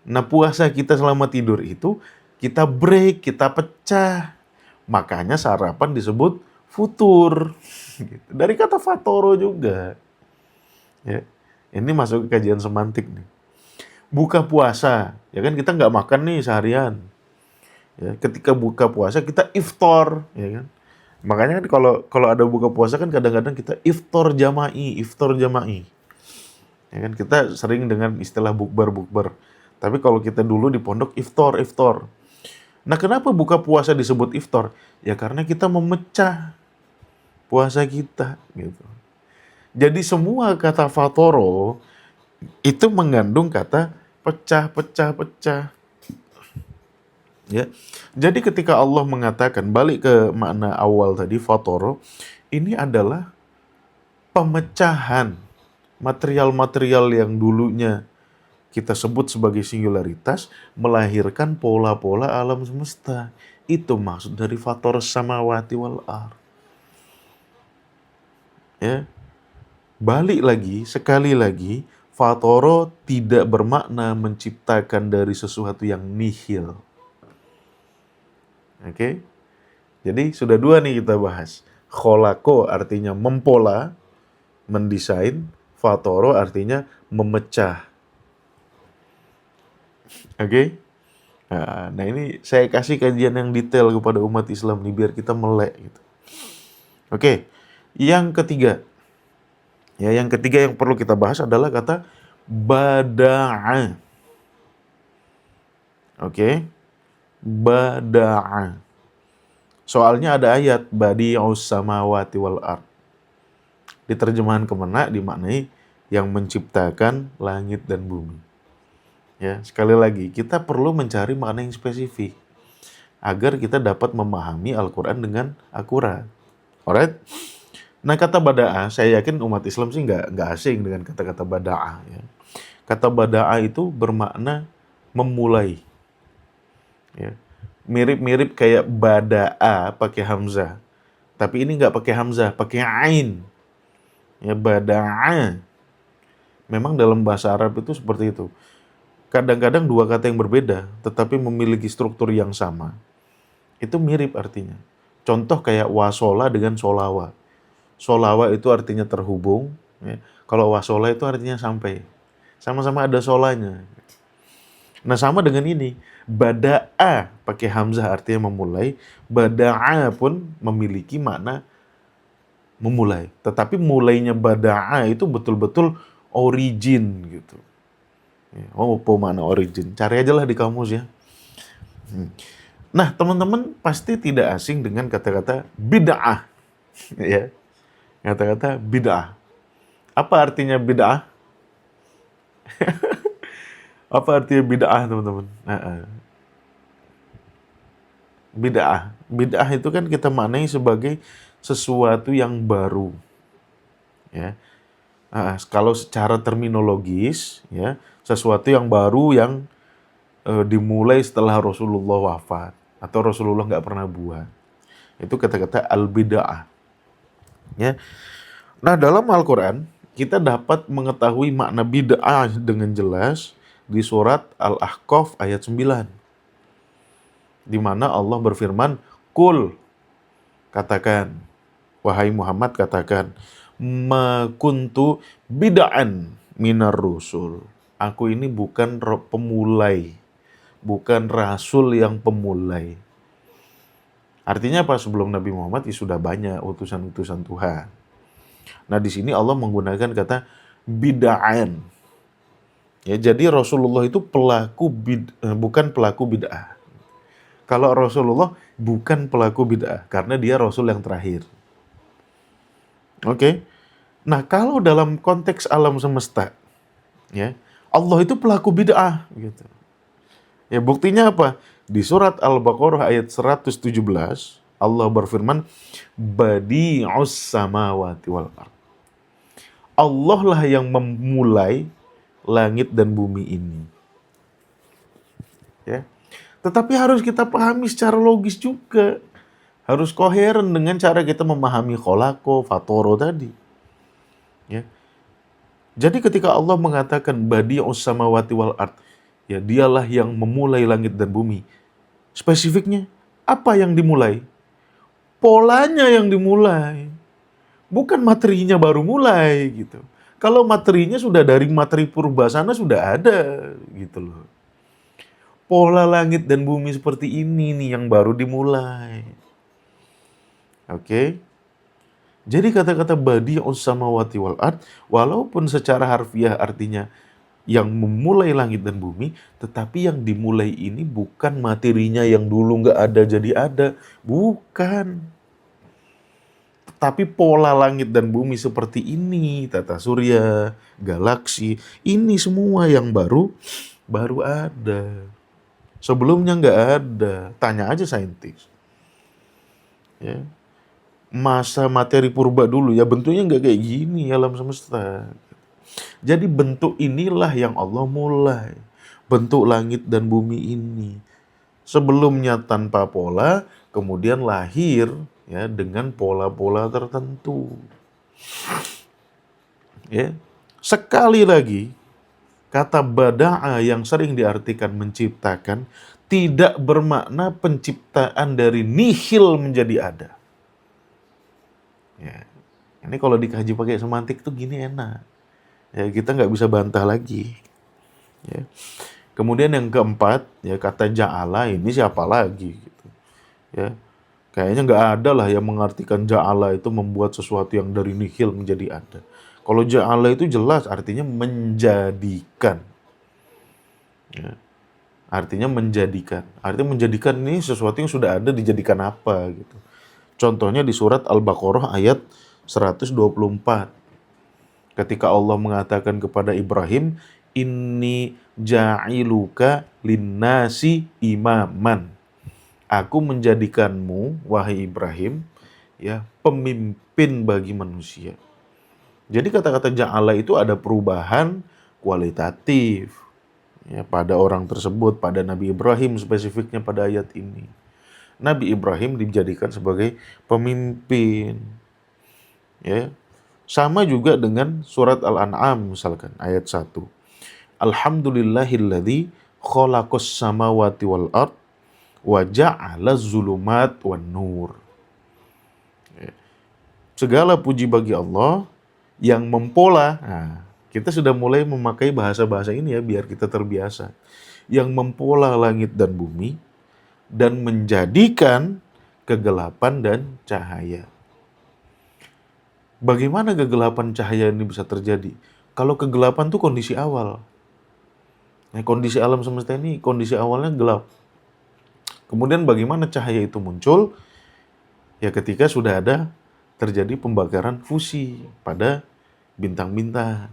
Speaker 1: Nah puasa kita selama tidur itu kita break, kita pecah. Makanya sarapan disebut futur. Gitu. Dari kata fatoro juga. Ya. Ini masuk ke kajian semantik nih. Buka puasa, ya kan kita nggak makan nih seharian. Ya, ketika buka puasa kita iftar, ya kan? Makanya kan kalau ada buka puasa kan kadang-kadang kita iftar jama'i. Ya kan kita sering dengan istilah bukber. Tapi kalau kita dulu di pondok iftar. Nah, kenapa buka puasa disebut iftar? Ya karena kita memecah puasa kita gitu. Jadi semua kata fatoro itu mengandung kata pecah. Ya. Jadi ketika Allah mengatakan balik ke makna awal tadi fatoro, ini adalah pemecahan material-material yang dulunya kita sebut sebagai singularitas melahirkan pola-pola alam semesta. Itu maksud dari fator samawati wal ar. Ya. Balik lagi, sekali lagi, fatoro tidak bermakna menciptakan dari sesuatu yang nihil. Oke? Jadi sudah dua nih kita bahas. Kholako artinya mempola, mendesain. Fatoro artinya memecah. Oke? Nah ini saya kasih kajian yang detail kepada umat Islam nih biar kita melek gitu. Oke, yang ketiga. Ya, yang ketiga yang perlu kita bahas adalah kata bada'a. Oke? Bada'a. Soalnya ada ayat badi'us samawati wal ard. Di terjemahan Kemenak dimaknai yang menciptakan langit dan bumi. Ya, sekali lagi kita perlu mencari makna yang spesifik agar kita dapat memahami Al-Qur'an dengan akurat. Alright? Nah, kata bada'a, saya yakin umat Islam sih nggak asing dengan kata-kata bada'a. Ya. Kata bada'a itu bermakna memulai. Ya. Mirip-mirip kayak bada'a pakai hamzah. Tapi ini nggak pakai hamzah, pakai ain. Ya, bada'a. Memang dalam bahasa Arab itu seperti itu. Kadang-kadang dua kata yang berbeda, tetapi memiliki struktur yang sama. Itu mirip artinya. Contoh kayak wasola dengan solawa. Solawa itu artinya terhubung. Ya. Kalau wasola itu artinya sampai. Sama-sama ada solanya. Nah sama dengan ini. Bada'a pakai hamzah artinya memulai. Bada'a pun memiliki makna memulai. Tetapi mulainya bada'a itu betul-betul origin gitu. Oh, apa makna origin? Cari aja lah di kamus ya. Nah, teman-teman pasti tidak asing dengan kata-kata bid'ah. Ya, kata-kata bid'ah. Apa artinya bid'ah? Apa artinya bid'ah, teman-teman? Bid'ah. Bid'ah itu kan kita maknai sebagai sesuatu yang baru. Ya. Kalau secara terminologis, ya, sesuatu yang baru yang dimulai setelah Rasulullah wafat atau Rasulullah nggak pernah buat. Itu kata-kata al-bid'ah. Ya. Nah, dalam Al-Qur'an kita dapat mengetahui makna bid'ah dengan jelas di surat Al-Ahqaf ayat 9. Di mana Allah berfirman, "Qul," katakan, wahai Muhammad katakan, "Ma kuntu bid'an minar rusul." Aku ini bukan pemulai, bukan rasul yang pemulai. Artinya apa? Sebelum Nabi Muhammad ya sudah banyak utusan-utusan Tuhan. Nah, di sini Allah menggunakan kata bid'an. Ya, jadi Rasulullah itu bukan pelaku bid'ah. Kalau Rasulullah bukan pelaku bid'ah karena dia Rasul yang terakhir. Oke. Nah, kalau dalam konteks alam semesta, ya, Allah itu pelaku bid'ah gitu. Ya, buktinya apa? Di surat Al-Baqarah ayat 117, Allah berfirman, "Badi'us samawati wal ard." Allah lah yang memulai langit dan bumi ini. Ya. Tetapi harus kita pahami secara logis juga. Harus koheren dengan cara kita memahami kholako, fatoro tadi. Ya. Jadi ketika Allah mengatakan badi'us samawati wal ard, ya dialah yang memulai langit dan bumi. Spesifiknya, apa yang dimulai? Polanya yang dimulai. Bukan materinya baru mulai gitu. Kalau materinya sudah dari materi purba sana sudah ada gitu loh. Pola langit dan bumi seperti ini nih yang baru dimulai. Oke? Jadi kata-kata badi'us samawati wal ard, walaupun secara harfiah artinya yang memulai langit dan bumi, tetapi yang dimulai ini bukan materinya yang dulu nggak ada jadi ada. Bukan. Tapi pola langit dan bumi seperti ini, tata surya, galaksi, ini semua yang baru ada. Sebelumnya nggak ada. Tanya aja saintis. Ya. Masa materi purba dulu ya bentuknya nggak kayak gini alam semesta. Jadi bentuk inilah yang Allah mulai. Bentuk langit dan bumi ini. Sebelumnya tanpa pola, kemudian lahir ya dengan pola-pola tertentu. Ya. Sekali lagi, kata bada'a yang sering diartikan menciptakan tidak bermakna penciptaan dari nihil menjadi ada. Ya. Ini kalau dikaji pakai semantik tuh gini enak. Ya, kita nggak bisa bantah lagi. Ya. Kemudian yang keempat, ya kata ja'ala ini siapa lagi? Gitu. Ya. Kayaknya nggak ada lah yang mengartikan ja'ala itu membuat sesuatu yang dari nihil menjadi ada. Kalau ja'ala itu jelas artinya menjadikan. Ya. Artinya menjadikan. Artinya menjadikan ini sesuatu yang sudah ada dijadikan apa gitu. Contohnya di surat Al-Baqarah ayat 124. Ketika Allah mengatakan kepada Ibrahim, Inni ja'iluka linnasi imaman. Aku menjadikanmu, wahai Ibrahim, ya, pemimpin bagi manusia. Jadi kata-kata ja'ala itu ada perubahan kualitatif ya, pada orang tersebut, pada Nabi Ibrahim spesifiknya pada ayat ini. Nabi Ibrahim dijadikan sebagai pemimpin. Ya. Sama juga dengan surat Al-An'am misalkan ayat 1. Alhamdulillahilladzi khalaqas samawati wal ard wa ja'ala zulumat wan nur. Ya. Segala puji bagi Allah yang mempola. Nah, kita sudah mulai memakai bahasa-bahasa ini ya biar kita terbiasa. Yang mempola langit dan bumi dan menjadikan kegelapan dan cahaya. Bagaimana kegelapan cahaya ini bisa terjadi? Kalau kegelapan itu kondisi awal. Nah, kondisi alam semesta ini kondisi awalnya gelap. Kemudian bagaimana cahaya itu muncul? Ya ketika sudah ada terjadi pembakaran fusi pada bintang-bintang.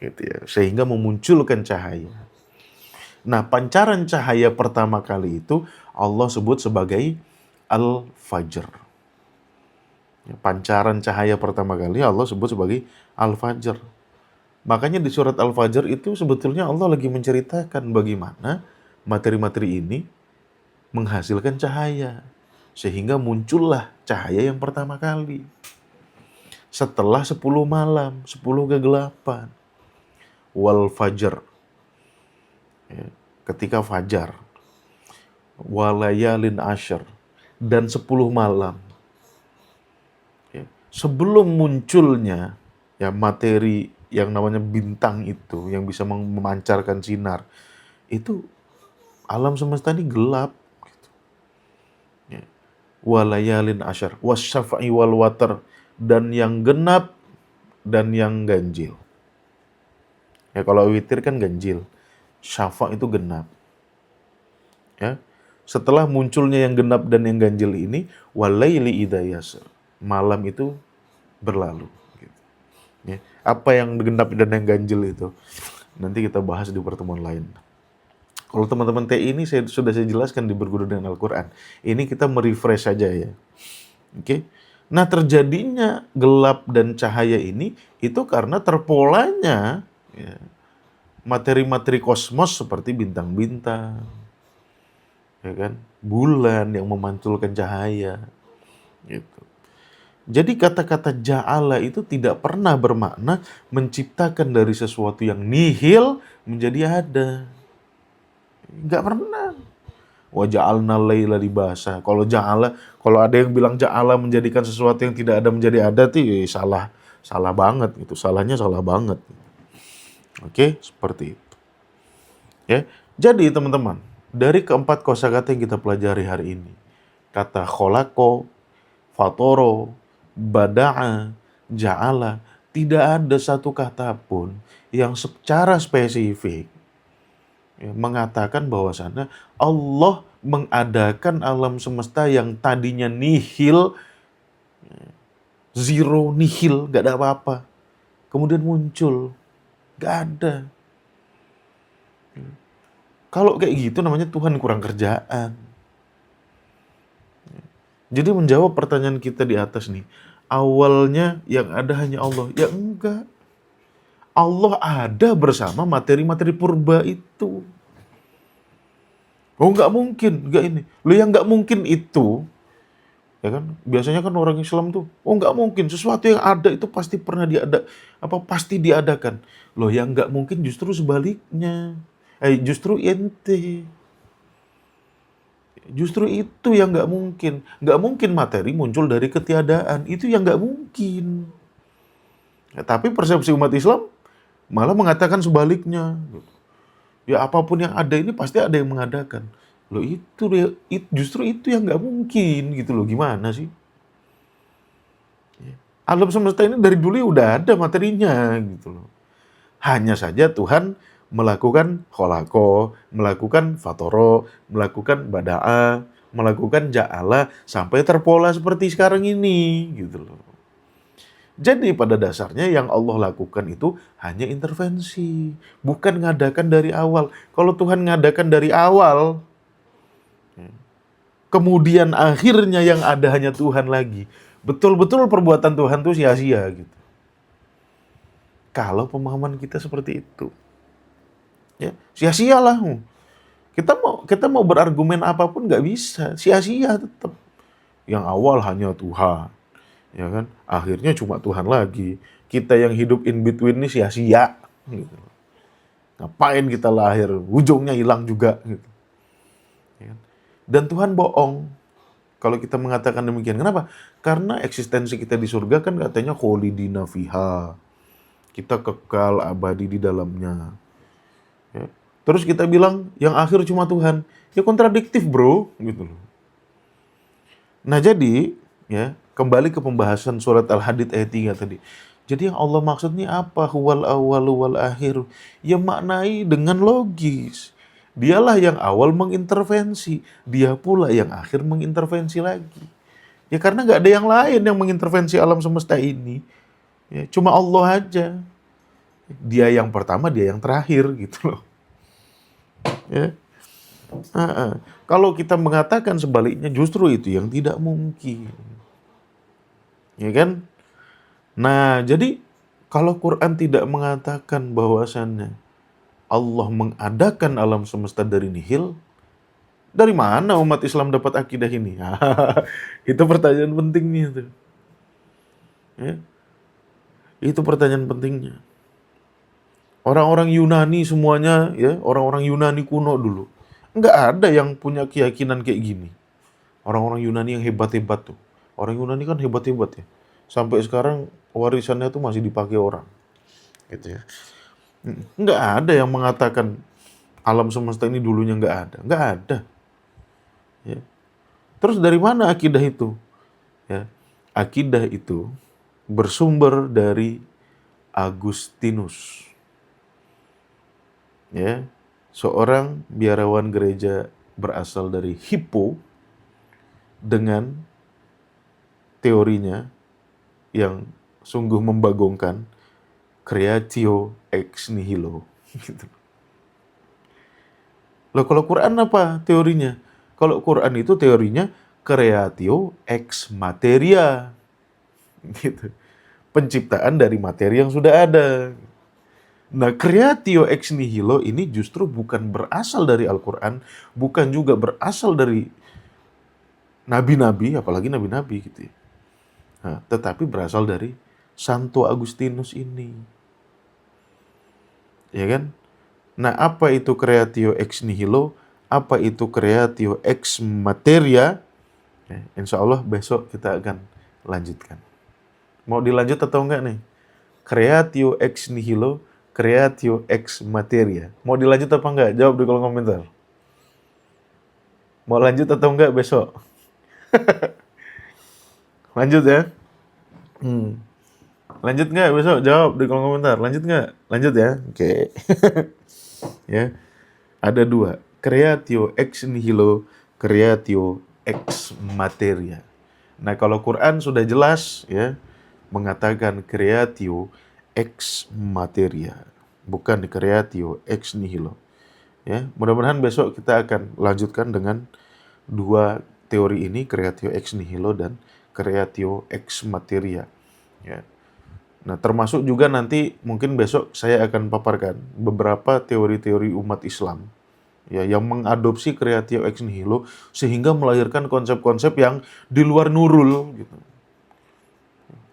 Speaker 1: Gitu ya, sehingga memunculkan cahaya. Nah, pancaran cahaya pertama kali itu Allah sebut sebagai Al-Fajr. Pancaran cahaya pertama kali Allah sebut sebagai Al-Fajr. Makanya di surat Al-Fajr itu sebetulnya Allah lagi menceritakan bagaimana materi-materi ini menghasilkan cahaya. Sehingga muncullah cahaya yang pertama kali. Setelah 10 malam, 10 kegelapan. Wal Fajr. Ya, ketika fajar. Walayalin Ashr. Dan 10 malam. Sebelum munculnya ya materi yang namanya bintang itu yang bisa memancarkan sinar, itu alam semesta ini gelap. Gitu. Ya. Walayalin asyar, wasyafa'i wal watar, dan yang genap dan yang ganjil. Ya kalau witir kan ganjil, syafa' itu genap. Ya. Setelah munculnya yang genap dan yang ganjil ini, walaili idza yasr. Malam itu berlalu. Gitu. Ya. Apa yang genap dan yang ganjil itu? Nanti kita bahas di pertemuan lain. Kalau teman-teman TI ini sudah saya jelaskan di Berguru dengan Al-Quran. Ini kita merefresh saja ya. Oke. Nah terjadinya gelap dan cahaya ini itu karena terpolanya ya, materi-materi kosmos seperti bintang-bintang, ya kan, bulan yang memantulkan cahaya. Gitu. Jadi kata-kata ja'ala itu tidak pernah bermakna menciptakan dari sesuatu yang nihil menjadi ada. Nggak pernah. Wa ja'alna laila libasa. Kalau ja'ala, kalau ada yang bilang ja'ala menjadikan sesuatu yang tidak ada menjadi ada, itu salah banget gitu. Salahnya salah banget. Oke, seperti itu. Ya. Jadi teman-teman, dari keempat kosakata yang kita pelajari hari ini, kata kholako, fatoro, bada'a, ja'ala, tidak ada satu kata pun yang secara spesifik mengatakan bahwasannya Allah mengadakan alam semesta yang tadinya nihil, zero, nihil, gak ada apa-apa, kemudian muncul. Gak ada. Kalau kayak gitu namanya Tuhan kurang kerjaan. Jadi menjawab pertanyaan kita di atas nih, awalnya yang ada hanya Allah. Ya enggak. Allah ada bersama materi-materi purba itu. Oh nggak mungkin, nggak ini. Lo yang nggak mungkin itu, ya kan? Biasanya kan orang Islam tuh, oh nggak mungkin, sesuatu yang ada itu pasti pernah pasti diadakan. Loh yang nggak mungkin justru sebaliknya. Justru ente. Justru itu yang nggak mungkin. Nggak mungkin materi muncul dari ketiadaan. Itu yang nggak mungkin. Ya, tapi persepsi umat Islam malah mengatakan sebaliknya. Ya apapun yang ada ini pasti ada yang mengadakan. Loh justru itu yang nggak mungkin gitu loh. Gimana sih? Alam semesta ini dari dulu udah ada materinya gitu loh. Hanya saja Tuhan melakukan kholako, melakukan fatoro, melakukan bada'a, melakukan ja'ala sampai terpola seperti sekarang ini gitu loh. Jadi pada dasarnya yang Allah lakukan itu hanya intervensi, bukan ngadakan dari awal. Kalau Tuhan ngadakan dari awal, kemudian akhirnya yang ada hanya Tuhan lagi, betul-betul perbuatan Tuhan itu sia-sia gitu. Kalau pemahaman kita seperti itu, ya sia-sialah. Kita mau berargumen apapun nggak bisa, sia-sia tetap. Yang awal hanya Tuhan, ya kan? Akhirnya cuma Tuhan lagi. Kita yang hidup in between ini sia-sia. Gitu. Ngapain kita lahir? Ujungnya hilang juga. Gitu. Ya kan? Dan Tuhan bohong kalau kita mengatakan demikian. Kenapa? Karena eksistensi kita di surga kan katanya kholidina fiha. Kita kekal abadi di dalamnya. Ya. Terus kita bilang yang akhir cuma Tuhan. Ya kontradiktif bro. Gitu loh. Nah jadi, ya kembali ke pembahasan surat Al-Hadid ayat 3 tadi. Jadi yang Allah maksudnya apa? Huwal awwalu wal akhir. Ya maknai dengan logis. Dialah yang awal mengintervensi. Dia pula yang akhir mengintervensi lagi. Ya karena gak ada yang lain yang mengintervensi alam semesta ini. Ya, cuma Allah aja. Dia yang pertama, dia yang terakhir gitu loh. Ya. Kalau kita mengatakan sebaliknya, justru itu yang tidak mungkin. Ya kan? Nah, jadi kalau Quran tidak mengatakan bahwasannya Allah mengadakan alam semesta dari nihil, dari mana umat Islam dapat akidah ini? Itu pertanyaan pentingnya tuh. Ya. Itu pertanyaan pentingnya. Orang-orang Yunani semuanya, ya, orang-orang Yunani kuno dulu, nggak ada yang punya keyakinan kayak gini. Orang-orang Yunani yang hebat-hebat tuh. Orang Yunani kan hebat-hebat ya. Sampai sekarang warisannya tuh masih dipakai orang. Gitu ya. Nggak ada yang mengatakan alam semesta ini dulunya nggak ada. Nggak ada. Ya. Terus dari mana akidah itu? Ya. Akidah itu bersumber dari Agustinus. Ya. Seorang biarawan gereja berasal dari Hippo dengan teorinya yang sungguh membagongkan, creatio ex nihilo. Gitu. Loh kalau Quran apa teorinya? Kalau Quran itu teorinya creatio ex materia. Gitu. Penciptaan dari materi yang sudah ada. Nah, creatio ex nihilo ini justru bukan berasal dari Al-Quran, bukan juga berasal dari nabi-nabi, apalagi nabi-nabi gitu ya. Nah, tetapi berasal dari Santo Agustinus ini. Ya kan? Nah, apa itu creatio ex nihilo? Apa itu creatio ex materia? Ya, insya Allah besok kita akan lanjutkan. Mau dilanjut atau enggak nih? Creatio ex nihilo, creatio ex materia. Mau dilanjut apa enggak? Jawab di kolom komentar. Mau lanjut atau enggak besok? Lanjut ya. Hmm. Lanjut nggak besok? Jawab di kolom komentar. Lanjut nggak? Lanjut ya. Oke. Ya. Ada dua. Creatio ex nihilo, creatio ex materia. Nah, kalau Quran sudah jelas ya mengatakan creatio ex materia, bukan creatio ex nihilo. Ya, mudah-mudahan besok kita akan lanjutkan dengan dua teori ini, creatio ex nihilo dan creatio ex materia. Ya. Nah, termasuk juga nanti mungkin besok saya akan paparkan beberapa teori-teori umat Islam ya yang mengadopsi creatio ex nihilo sehingga melahirkan konsep-konsep yang di luar nurul gitu.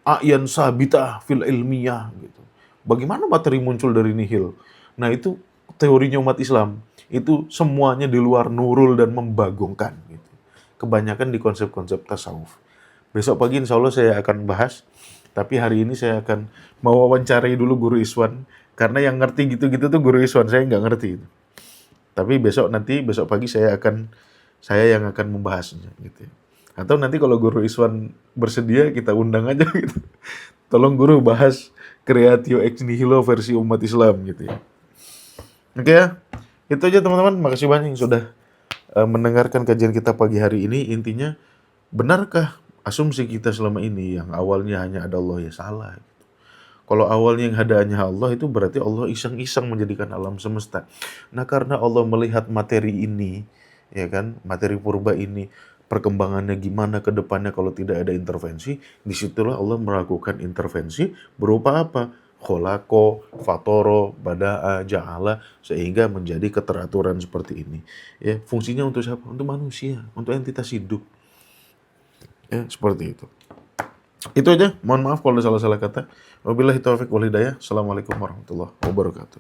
Speaker 1: A'yan sabitah fil ilmiyah gitu. Bagaimana materi muncul dari nihil? Nah, itu teorinya umat Islam. Itu semuanya di luar nurul dan membagongkan gitu. Kebanyakan di konsep-konsep tasawuf. Besok pagi insya Allah saya akan bahas. Tapi hari ini saya akan mau wawancarai dulu Guru Iswan. Karena yang ngerti gitu-gitu tuh Guru Iswan, saya nggak ngerti. Tapi besok pagi saya yang akan membahasnya gitu. Atau nanti kalau Guru Iswan bersedia kita undang aja gitu. Tolong Guru bahas Creatio ex nihilo versi umat Islam gitu ya. Oke ya. Itu aja teman-teman. Makasih banyak yang sudah mendengarkan kajian kita pagi hari ini. Intinya, benarkah asumsi kita selama ini yang awalnya hanya ada Allah ya salah? Kalau awalnya yang ada hanya Allah itu berarti Allah iseng-iseng menjadikan alam semesta. Nah, karena Allah melihat materi ini, ya kan, materi purba ini, perkembangannya gimana ke depannya kalau tidak ada intervensi, disitulah Allah melakukan intervensi berupa apa? Kholako, fatoro, bada'a, ja'ala, sehingga menjadi keteraturan seperti ini. Ya, fungsinya untuk siapa? Untuk manusia, untuk entitas hidup. Ya, seperti itu. Itu aja, mohon maaf kalau ada salah-salah kata. Wabillahi taufiq wal hidayah. Assalamualaikum warahmatullahi wabarakatuh.